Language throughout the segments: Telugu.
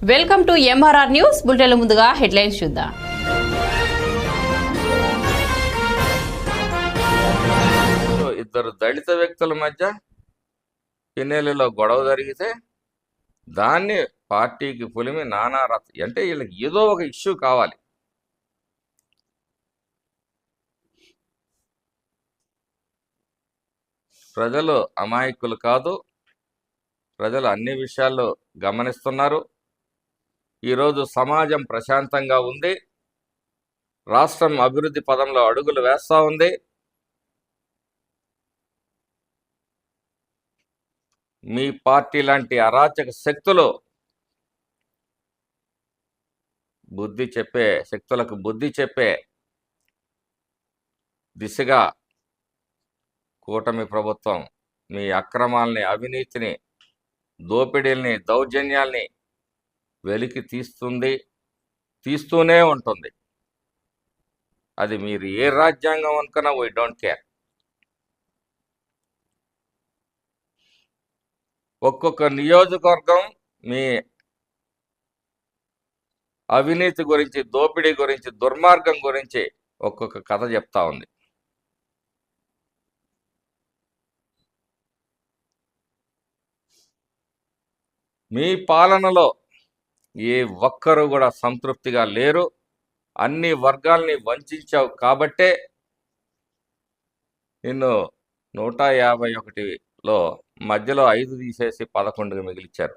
వెల్కమ్ టు ఎంఆర్ఆర్ న్యూస్ బులెటిన్ల ముందుగా హెడ్లైన్స్ చూద్దాం. ఇద్దరు దళిత వ్యక్తుల మధ్య పిన్నెల్లిలో గొడవ జరిగితే దాన్ని పార్టీకి పులిమి నానా అంటే వీళ్ళకి ఏదో ఒక ఇష్యూ కావాలి. ప్రజలు అమాయకులు కాదు, ప్రజలు అన్ని విషయాల్లో గమనిస్తున్నారు. ఈరోజు సమాజం ప్రశాంతంగా ఉంది, రాష్ట్రం అభివృద్ధి పదంలో అడుగులు వేస్తూ ఉంది. మీ పార్టీ లాంటి అరాచక శక్తులకు బుద్ధి చెప్పే దిశగా కూటమి ప్రభుత్వం మీ అక్రమాల్ని, అవినీతిని, దోపిడీల్ని, దౌర్జన్యాల్ని వెలికి తీస్తూనే ఉంటుంది. అది మీరు ఏ రాజ్యాంగం అనుకున్నా వీ డోంట్ కేర్. ఒక్కొక్క నియోజకవర్గం మీ అవినీతి గురించి, దోపిడీ గురించి, దుర్మార్గం గురించి ఒక్కొక్క కథ చెప్తా ఉంది. మీ పాలనలో ఏ ఒక్కరు కూడా సంతృప్తిగా లేరు. అన్ని వర్గాల్ని వంచావు కాబట్టే నిన్ను 151లో మధ్యలో 5 తీసేసి 11కి మిగిలిచ్చారు.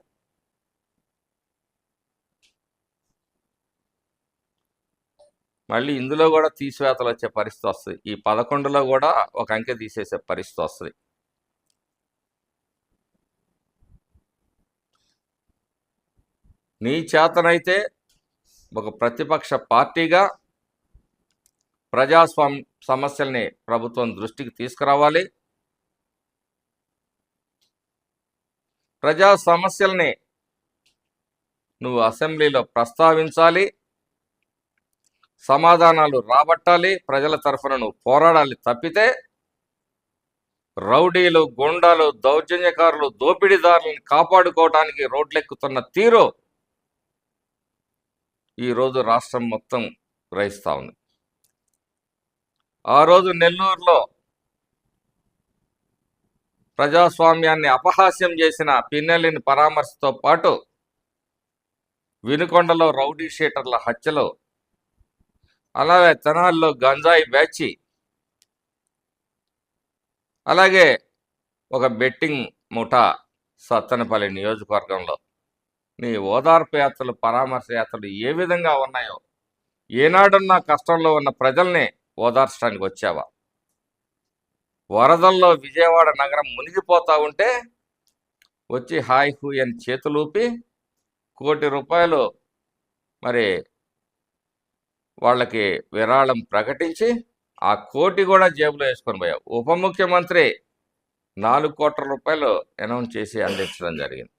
మళ్ళీ ఇందులో కూడా తీసివేతలు వచ్చే పరిస్థితి వస్తుంది. ఈ 11లో కూడా ఒక అంకె తీసేసే పరిస్థితి వస్తుంది. నీ చేతనైతే ఒక ప్రతిపక్ష పార్టీగా ప్రజాస్వామ్య సమస్యల్ని ప్రభుత్వం దృష్టికి తీసుకురావాలి. ప్రజా సమస్యల్ని నువ్వు అసెంబ్లీలో ప్రస్తావించాలి, సమాధానాలు రాబట్టాలి, ప్రజల తరఫున నువ్వు పోరాడాలి. తప్పితే రౌడీలు, గుండాలు, దౌర్జన్యకారులు, దోపిడీదారులను కాపాడుకోవడానికి రోడ్లెక్కుతున్న తీరు ఈరోజు రాష్ట్రం మొత్తం గ్రహిస్తూ ఉంది. ఆ రోజు నెల్లూరులో ప్రజాస్వామ్యాన్ని అపహాస్యం చేసిన పిన్నెల్లిని పరామర్శతో పాటు వినుకొండలో రౌడీ షీటర్ల హత్యలు, అలాగే తెనాలిలో గంజాయి బ్యాచి, అలాగే ఒక బెట్టింగ్ ముఠా సత్తెనపల్లి నియోజకవర్గంలో నీ ఓదార్పు యాత్రలు, పరామర్శ యాత్రలు ఏ విధంగా ఉన్నాయో, ఏనాడున్నా కష్టంలో ఉన్న ప్రజల్ని ఓదార్చడానికి వచ్చావా? వరదల్లో విజయవాడ నగరం మునిగిపోతా ఉంటే వచ్చి హాయ్ హూ అని చేతులూపి ₹1 కోటి మరి వాళ్ళకి విరాళం ప్రకటించి ఆ కోటి కూడా జేబులో వేసుకొని పోయావు. ఉప ముఖ్యమంత్రి ₹4 కోట్ల అనౌన్స్ చేసి అందించడం జరిగింది.